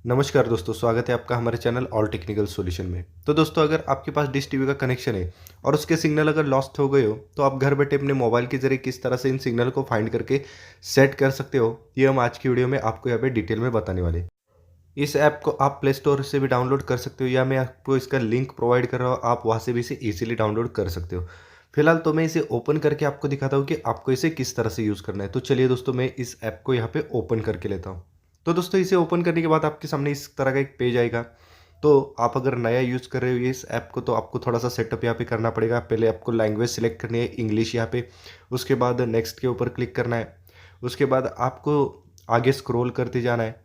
नमस्कार दोस्तों, स्वागत है आपका हमारे चैनल ऑल टेक्निकल सॉल्यूशन में। तो दोस्तों, अगर आपके पास डिश टीवी का कनेक्शन है और उसके सिग्नल अगर लॉस्ट हो गए हो, तो आप घर बैठे अपने मोबाइल के जरिए किस तरह से इन सिग्नल को फाइंड करके सेट कर सकते हो, ये हम आज की वीडियो में आपको यहाँ पे डिटेल में बताने वाले हैं। इस ऐप को आप प्ले स्टोर से भी डाउनलोड कर सकते हो, या मैं आपको इसका लिंक प्रोवाइड कर रहा हूँ, आप वहाँ से भी इसे ईजिली डाउनलोड कर सकते हो। फिलहाल तो मैं इसे ओपन करके आपको दिखाता हूँ कि आपको इसे किस तरह से यूज़ करना है। तो चलिए दोस्तों, मैं इस ऐप को यहाँ पे ओपन करके लेता हूँ। तो दोस्तों, इसे ओपन करने के बाद आपके सामने इस तरह का एक पेज आएगा। तो आप अगर नया यूज़ कर रहे हो इस ऐप को, तो आपको थोड़ा सा सेटअप यहाँ पे करना पड़ेगा। पहले आपको लैंग्वेज सिलेक्ट करनी है, इंग्लिश यहाँ पे। उसके बाद नेक्स्ट के ऊपर क्लिक करना है। उसके बाद आपको आगे स्क्रॉल करते जाना है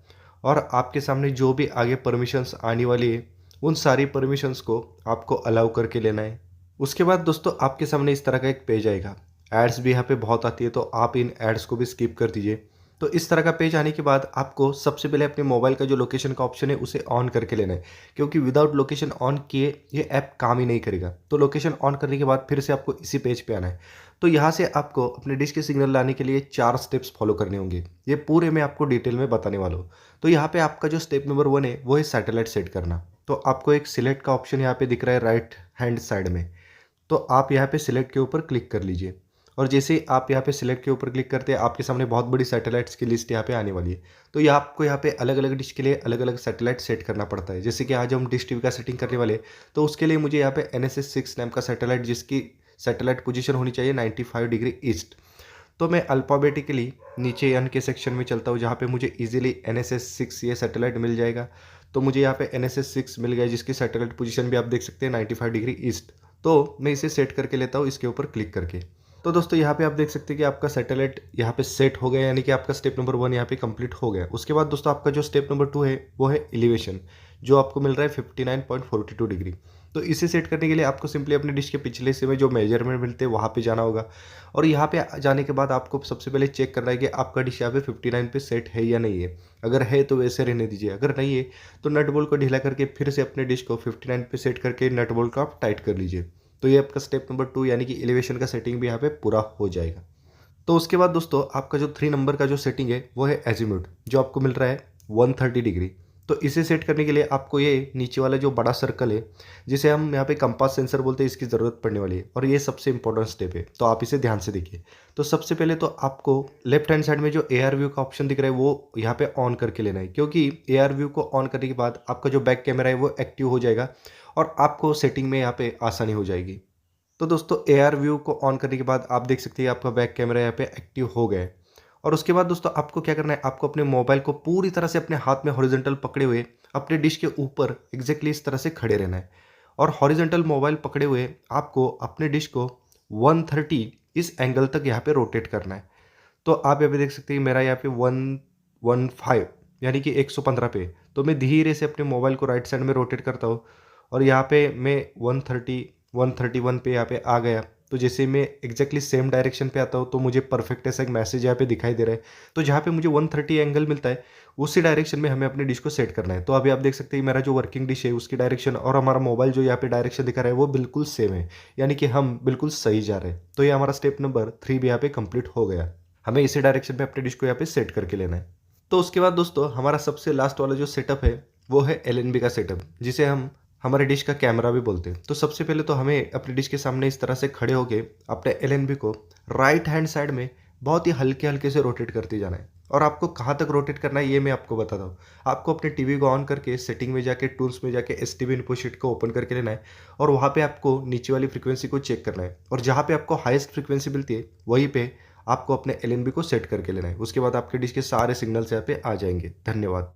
और आपके सामने जो भी आगे परमिशंस आने वाली है, उन सारी परमिशंस को आपको अलाउ करके लेना है। उसके बाद दोस्तों, आपके सामने इस तरह का एक पेज आएगा। एड्स भी यहाँ पे बहुत आती है, तो आप इन एड्स को भी स्किप कर दीजिए। तो इस तरह का पेज आने के बाद आपको सबसे पहले अपने मोबाइल का जो लोकेशन का ऑप्शन है उसे ऑन करके लेना है, क्योंकि विदाउट लोकेशन ऑन किए ये ऐप काम ही नहीं करेगा। तो लोकेशन ऑन करने के बाद फिर से आपको इसी पेज पे आना है। तो यहाँ से आपको अपने डिश के सिग्नल लाने के लिए 4 स्टेप्स फॉलो करने होंगे। ये पूरे मैं आपको डिटेल में बताने वाला हूँ। तो यहाँ पे आपका जो स्टेप नंबर 1 है वो है सैटेलाइट सेट करना। तो आपको एक सिलेक्ट का ऑप्शन यहाँ पे दिख रहा है राइट हैंड साइड में। तो आप यहाँ पे सिलेक्ट के ऊपर क्लिक कर लीजिए। और जैसे ही आप यहाँ पे सिलेक्ट के ऊपर क्लिक करते हैं, आपके सामने बहुत बड़ी सैटेलाइट्स की लिस्ट यहाँ पे आने वाली है। तो ये आपको यहाँ पे अलग अलग डिश के लिए अलग अलग सैटेलाइट सेट करना पड़ता है। जैसे कि आज हम डिश टीवी का सेटिंग करने वाले हैं, तो उसके लिए मुझे यहाँ पे NSS 6 नाम का सैटेलाइट, जिसकी सैटेलाइट पोजीशन होनी चाहिए 95 डिग्री ईस्ट। तो मैं अल्फ़ाबेटिकली नीचे एन के सेक्शन में चलता हूँ, जहाँ पे मुझे इजीली NSS 6 ये सैटेलाइट मिल जाएगा। तो मुझे यहाँ पे NSS 6 मिल गया, जिसकी सैटेलाइट पोजीशन भी आप देख सकते हैं 95 डिग्री ईस्ट। तो मैं इसे सेट करके लेता हूँ इसके ऊपर क्लिक करके। तो दोस्तों, यहाँ पे आप देख सकते हैं कि आपका सैटेलाइट यहाँ पे सेट हो गया, यानी कि आपका स्टेप नंबर 1 यहाँ पे कंप्लीट हो गया। उसके बाद दोस्तों, आपका जो स्टेप नंबर 2 है वो है एलिवेशन, जो आपको मिल रहा है 59.42 डिग्री। तो इसे सेट करने के लिए आपको सिंपली अपने डिश के पिछले हिस्से में जो मेजरमेंट मिलते हैं वहाँ पे जाना होगा। और यहाँ पे जाने के बाद आपको सबसे पहले चेक करना है कि आपका डिश यहाँ पे 59 पे सेट है या नहीं है। अगर है तो वैसे रहने दीजिए, अगर नहीं है तो नट बोल्ट को ढीला करके फिर से अपने डिश को 59 पे सेट करके नट बोल्ट को आप टाइट कर लीजिए। तो ये आपका स्टेप नंबर 2 यानी कि एलिवेशन का सेटिंग भी यहाँ पे पूरा हो जाएगा। तो उसके बाद दोस्तों, आपका जो 3 नंबर का जो सेटिंग है वो है एजीम्यूट, जो आपको मिल रहा है 130 डिग्री। तो इसे सेट करने के लिए आपको ये नीचे वाला जो बड़ा सर्कल है, जिसे हम यहाँ पे कंपास सेंसर बोलते हैं, इसकी ज़रूरत पड़ने वाली है। और ये सबसे इंपॉर्टेंट स्टेप है, तो आप इसे ध्यान से देखिए। तो सबसे पहले तो आपको लेफ्ट हैंड साइड में जो AR व्यू का ऑप्शन दिख रहा है वो यहाँ पे ऑन करके लेना है, क्योंकि AR व्यू को ऑन करने के बाद आपका जो बैक कैमरा है वो एक्टिव हो जाएगा और आपको सेटिंग में यहाँ पे आसानी हो जाएगी। तो दोस्तों, AR व्यू को ऑन करने के बाद आप देख सकते हैं आपका बैक कैमरा यहाँ पे एक्टिव हो गया है। और उसके बाद दोस्तों, आपको क्या करना है, आपको अपने मोबाइल को पूरी तरह से अपने हाथ में हॉरिजॉन्टल पकड़े हुए अपने डिश के ऊपर एग्जैक्टली इस तरह से खड़े रहना है। और हॉरिजॉन्टल मोबाइल पकड़े हुए आपको अपने डिश को 130 इस एंगल तक यहाँ पे रोटेट करना है। तो आप यहाँ पे देख सकते हैं मेरा यहाँ पे 115 यानी कि 115 पे। तो मैं धीरे से अपने मोबाइल को राइट साइड में रोटेट करता हूँ और यहाँ पे मैं 130 131 पे यहाँ पे आ गया। तो जैसे मैं एग्जैक्टली सेम डायरेक्शन पे आता हूँ, तो मुझे परफेक्ट ऐसा एक मैसेज यहाँ पे दिखाई दे रहा है। तो जहाँ पे मुझे 130 एंगल मिलता है, उसी डायरेक्शन में हमें अपनी डिश को सेट करना है। तो अभी आप देख सकते हैं मेरा जो वर्किंग डिश है उसकी डायरेक्शन और हमारा मोबाइल जो यहाँ पे डायरेक्शन दिखा रहा है वो बिल्कुल सेम है, यानी कि हम बिल्कुल सही जा रहे हैं। तो ये हमारा स्टेप नंबर 3 भी यहाँ पे कंप्लीट हो गया। हमें इसी डायरेक्शन में अपने डिश को यहाँ पे सेट करके लेना है। तो उसके बाद दोस्तों, हमारा सबसे लास्ट वाला जो सेटअप है वो है LNB का सेटअप, जिसे हम हमारे डिश का कैमरा भी बोलते हैं। तो सबसे पहले तो हमें अपनी डिश के सामने इस तरह से खड़े होके अपने LNB को राइट हैंड साइड में बहुत ही हल्के हल्के से रोटेट करते जाना है। और आपको कहाँ तक रोटेट करना है ये मैं आपको बताता हूँ। आपको अपने टीवी को ऑन करके सेटिंग में जाके टूल्स में जाके STB इनपुट शीट को ओपन करके लेना है। और वहाँ पे आपको नीचे वाली फ्रीक्वेंसी को चेक करना है, और जहाँ पे आपको हाईएस्ट फ्रीक्वेंसी मिलती है वहीं पे आपको अपने LNB को सेट करके लेना है। उसके बाद आपके डिश के सारे सिग्नल्स यहाँ पे आ जाएंगे। धन्यवाद।